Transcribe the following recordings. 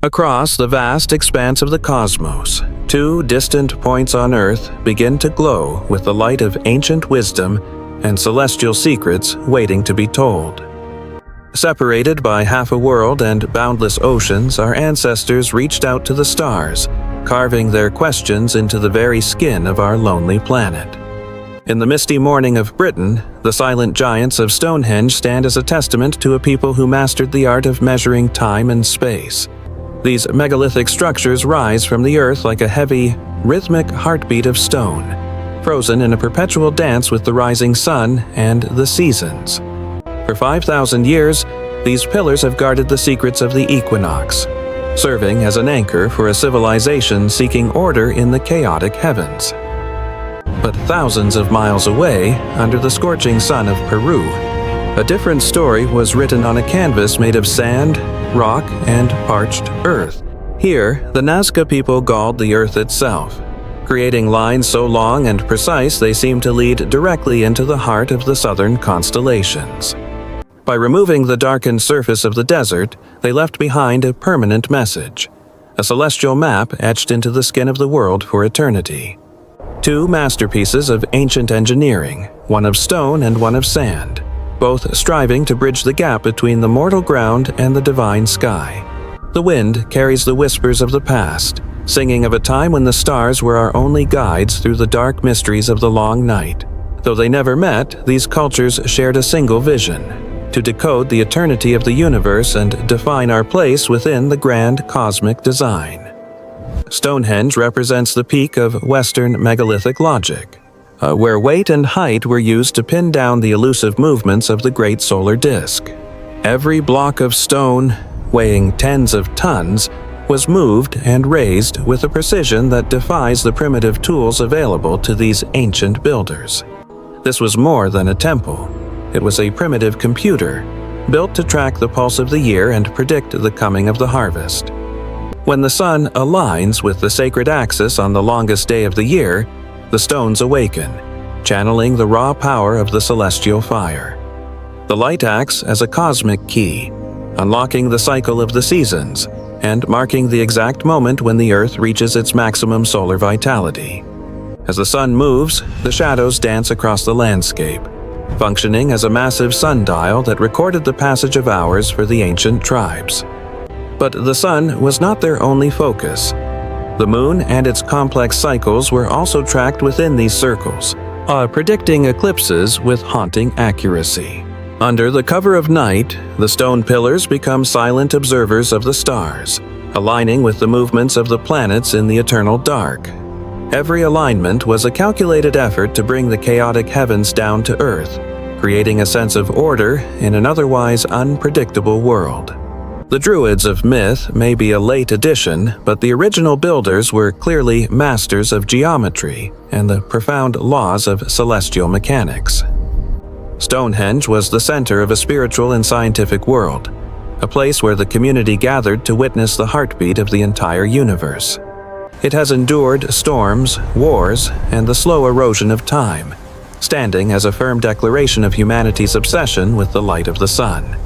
Across the vast expanse of the cosmos, two distant points on Earth begin to glow with the light of ancient wisdom and celestial secrets waiting to be told. Separated by half a world and boundless oceans, our ancestors reached out to the stars, carving their questions into the very skin of our lonely planet. In the misty morning of Britain, the silent giants of Stonehenge stand as a testament to a people who mastered the art of measuring time and space. These megalithic structures rise from the earth like a heavy, rhythmic heartbeat of stone, frozen in a perpetual dance with the rising sun and the seasons. For 5,000 years, these pillars have guarded the secrets of the equinox, serving as an anchor for a civilization seeking order in the chaotic heavens. But thousands of miles away, under the scorching sun of Peru, a different story was written on a canvas made of sand, rock, and parched earth. Here, the Nazca people galled the earth itself, creating lines so long and precise they seem to lead directly into the heart of the southern constellations. By removing the darkened surface of the desert, they left behind a permanent message, a celestial map etched into the skin of the world for eternity. Two masterpieces of ancient engineering, one of stone and one of sand, both striving to bridge the gap between the mortal ground and the divine sky. The wind carries the whispers of the past, singing of a time when the stars were our only guides through the dark mysteries of the long night. Though they never met, these cultures shared a single vision: to decode the eternity of the universe and define our place within the grand cosmic design. Stonehenge represents the peak of Western megalithic logic, where weight and height were used to pin down the elusive movements of the great solar disk. Every block of stone, weighing tens of tons, was moved and raised with a precision that defies the primitive tools available to these ancient builders. This was more than a temple. It was a primitive computer, built to track the pulse of the year and predict the coming of the harvest. When the sun aligns with the sacred axis on the longest day of the year, the stones awaken, channeling the raw power of the celestial fire. The light acts as a cosmic key, unlocking the cycle of the seasons and marking the exact moment when the Earth reaches its maximum solar vitality. As the sun moves, the shadows dance across the landscape, functioning as a massive sundial that recorded the passage of hours for the ancient tribes. But the sun was not their only focus. The moon and its complex cycles were also tracked within these circles, predicting eclipses with haunting accuracy. Under the cover of night, the stone pillars become silent observers of the stars, aligning with the movements of the planets in the eternal dark. Every alignment was a calculated effort to bring the chaotic heavens down to Earth, creating a sense of order in an otherwise unpredictable world. The Druids of myth may be a late addition, but the original builders were clearly masters of geometry and the profound laws of celestial mechanics. Stonehenge was the center of a spiritual and scientific world, a place where the community gathered to witness the heartbeat of the entire universe. It has endured storms, wars, and the slow erosion of time, standing as a firm declaration of humanity's obsession with the light of the sun.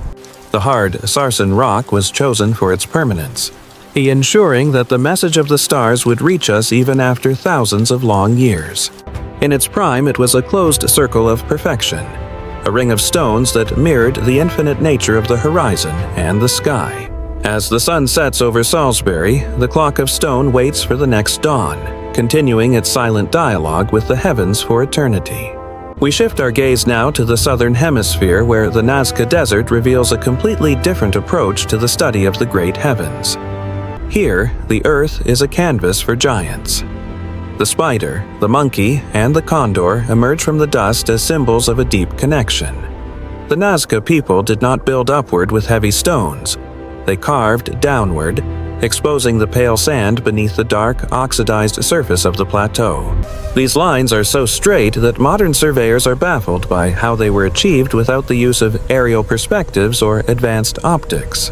The hard sarsen rock was chosen for its permanence, ensuring that the message of the stars would reach us even after thousands of long years. In its prime, it was a closed circle of perfection, a ring of stones that mirrored the infinite nature of the horizon and the sky. As the sun sets over Salisbury, the clock of stone waits for the next dawn, continuing its silent dialogue with the heavens for eternity. We shift our gaze now to the southern hemisphere, where the Nazca Desert reveals a completely different approach to the study of the great heavens. Here, the Earth is a canvas for giants. The spider, the monkey, and the condor emerge from the dust as symbols of a deep connection. The Nazca people did not build upward with heavy stones. They carved downward, exposing the pale sand beneath the dark, oxidized surface of the plateau. These lines are so straight that modern surveyors are baffled by how they were achieved without the use of aerial perspectives or advanced optics.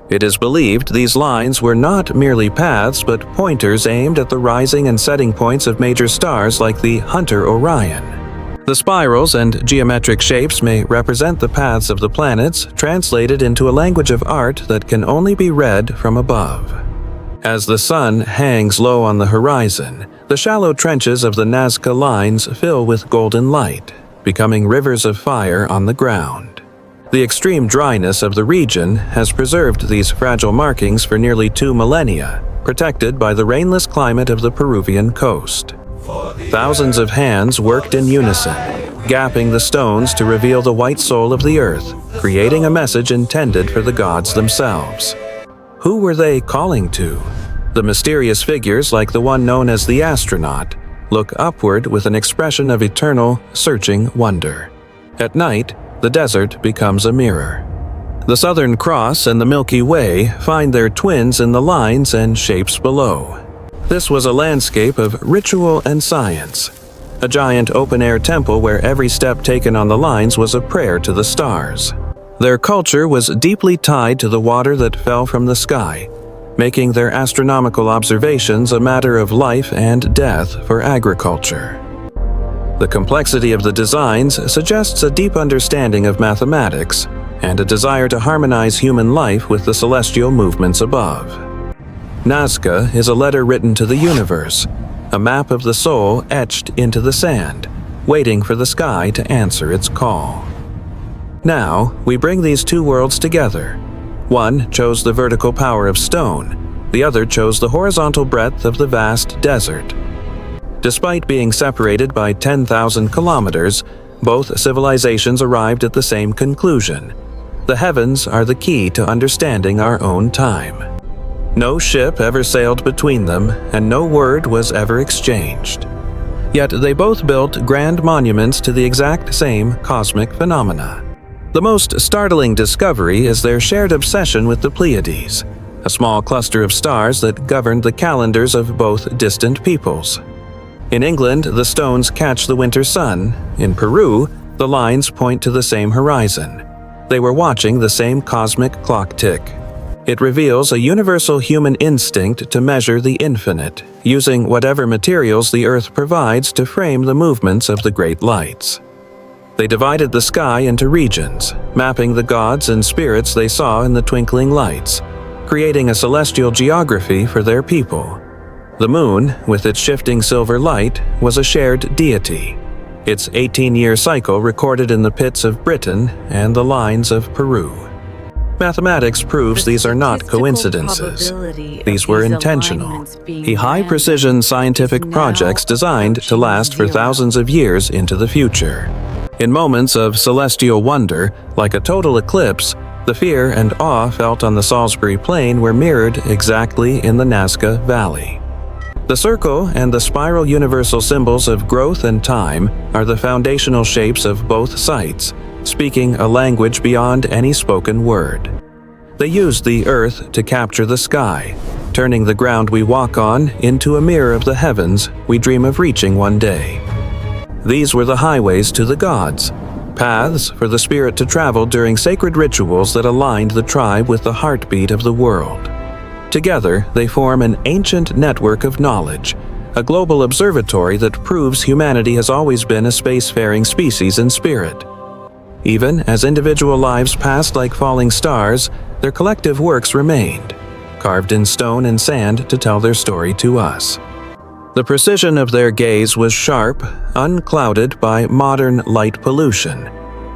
It is believed these lines were not merely paths but pointers aimed at the rising and setting points of major stars like the Hunter Orion. The spirals and geometric shapes may represent the paths of the planets translated into a language of art that can only be read from above. As the sun hangs low on the horizon, the shallow trenches of the Nazca Lines fill with golden light, becoming rivers of fire on the ground. The extreme dryness of the region has preserved these fragile markings for nearly 2 millennia, protected by the rainless climate of the Peruvian coast. Thousands of hands worked in unison, gapping the stones to reveal the white soul of the earth, creating a message intended for the gods themselves. Who were they calling to? The mysterious figures, like the one known as the astronaut, look upward with an expression of eternal, searching wonder. At night, the desert becomes a mirror. The Southern Cross and the Milky Way find their twins in the lines and shapes below. This was a landscape of ritual and science, a giant open-air temple where every step taken on the lines was a prayer to the stars. Their culture was deeply tied to the water that fell from the sky, making their astronomical observations a matter of life and death for agriculture. The complexity of the designs suggests a deep understanding of mathematics and a desire to harmonize human life with the celestial movements above. Nazca is a letter written to the universe, a map of the soul etched into the sand, waiting for the sky to answer its call. Now, we bring these two worlds together. One chose the vertical power of stone, the other chose the horizontal breadth of the vast desert. Despite being separated by 10,000 kilometers, both civilizations arrived at the same conclusion. The heavens are the key to understanding our own time. No ship ever sailed between them, and no word was ever exchanged. Yet they both built grand monuments to the exact same cosmic phenomena. The most startling discovery is their shared obsession with the Pleiades, a small cluster of stars that governed the calendars of both distant peoples. In England, the stones catch the winter sun. In Peru, the lines point to the same horizon. They were watching the same cosmic clock tick. It reveals a universal human instinct to measure the infinite, using whatever materials the Earth provides to frame the movements of the great lights. They divided the sky into regions, mapping the gods and spirits they saw in the twinkling lights, creating a celestial geography for their people. The moon, with its shifting silver light, was a shared deity, its 18-year cycle recorded in the pits of Britain and the lines of Peru. Mathematics proves these are not coincidences. These were intentional, high-precision scientific projects designed to last for thousands of years into the future. In moments of celestial wonder, like a total eclipse, the fear and awe felt on the Salisbury Plain were mirrored exactly in the Nazca Valley. The circle and the spiral universal symbols of growth and time are the foundational shapes of both sites, speaking a language beyond any spoken word. They used the earth to capture the sky, turning the ground we walk on into a mirror of the heavens we dream of reaching one day. These were the highways to the gods, paths for the spirit to travel during sacred rituals that aligned the tribe with the heartbeat of the world. Together, they form an ancient network of knowledge, a global observatory that proves humanity has always been a spacefaring species in spirit. Even as individual lives passed like falling stars, their collective works remained, carved in stone and sand to tell their story to us. The precision of their gaze was sharp, unclouded by modern light pollution,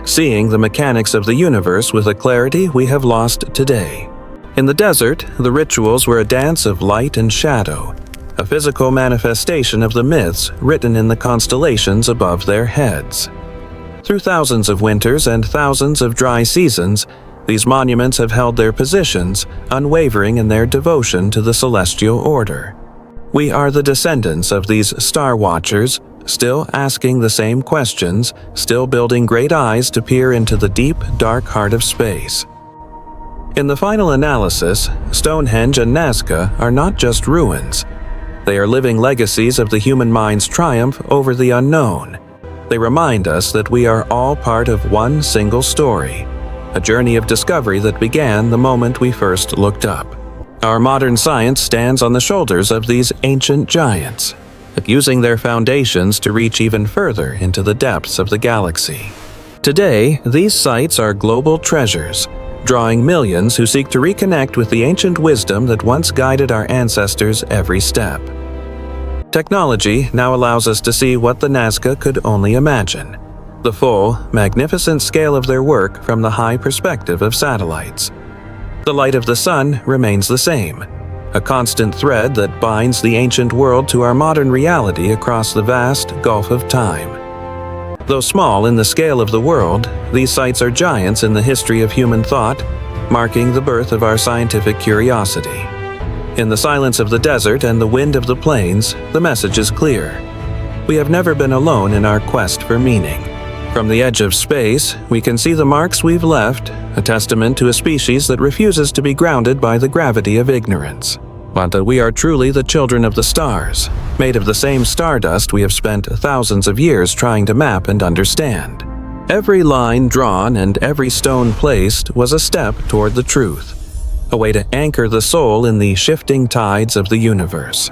seeing the mechanics of the universe with a clarity we have lost today. In the desert, the rituals were a dance of light and shadow, a physical manifestation of the myths written in the constellations above their heads. Through thousands of winters and thousands of dry seasons, these monuments have held their positions, unwavering in their devotion to the celestial order. We are the descendants of these star watchers, still asking the same questions, still building great eyes to peer into the deep, dark heart of space. In the final analysis, Stonehenge and Nazca are not just ruins. They are living legacies of the human mind's triumph over the unknown. They remind us that we are all part of one single story, a journey of discovery that began the moment we first looked up. Our modern science stands on the shoulders of these ancient giants, but using their foundations to reach even further into the depths of the galaxy. Today, these sites are global treasures, drawing millions who seek to reconnect with the ancient wisdom that once guided our ancestors every step. Technology now allows us to see what the Nazca could only imagine: the full, magnificent scale of their work from the high perspective of satellites. The light of the sun remains the same, a constant thread that binds the ancient world to our modern reality across the vast gulf of time. Though small in the scale of the world, these sites are giants in the history of human thought, marking the birth of our scientific curiosity. In the silence of the desert and the wind of the plains, the message is clear. We have never been alone in our quest for meaning. From the edge of space, we can see the marks we've left, a testament to a species that refuses to be grounded by the gravity of ignorance, but that we are truly the children of the stars, made of the same stardust we have spent thousands of years trying to map and understand. Every line drawn and every stone placed was a step toward the truth, a way to anchor the soul in the shifting tides of the universe.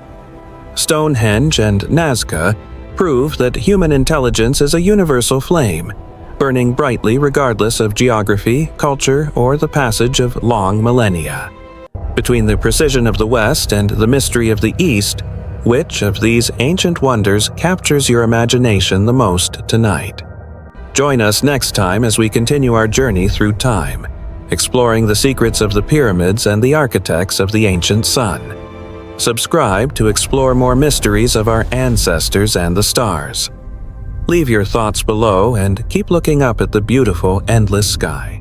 Stonehenge and Nazca prove that human intelligence is a universal flame, burning brightly regardless of geography, culture, or the passage of long millennia. Between the precision of the West and the mystery of the East, which of these ancient wonders captures your imagination the most tonight? Join us next time as we continue our journey through time, exploring the secrets of the pyramids and the architects of the ancient sun. Subscribe to explore more mysteries of our ancestors and the stars. Leave your thoughts below and keep looking up at the beautiful, endless sky.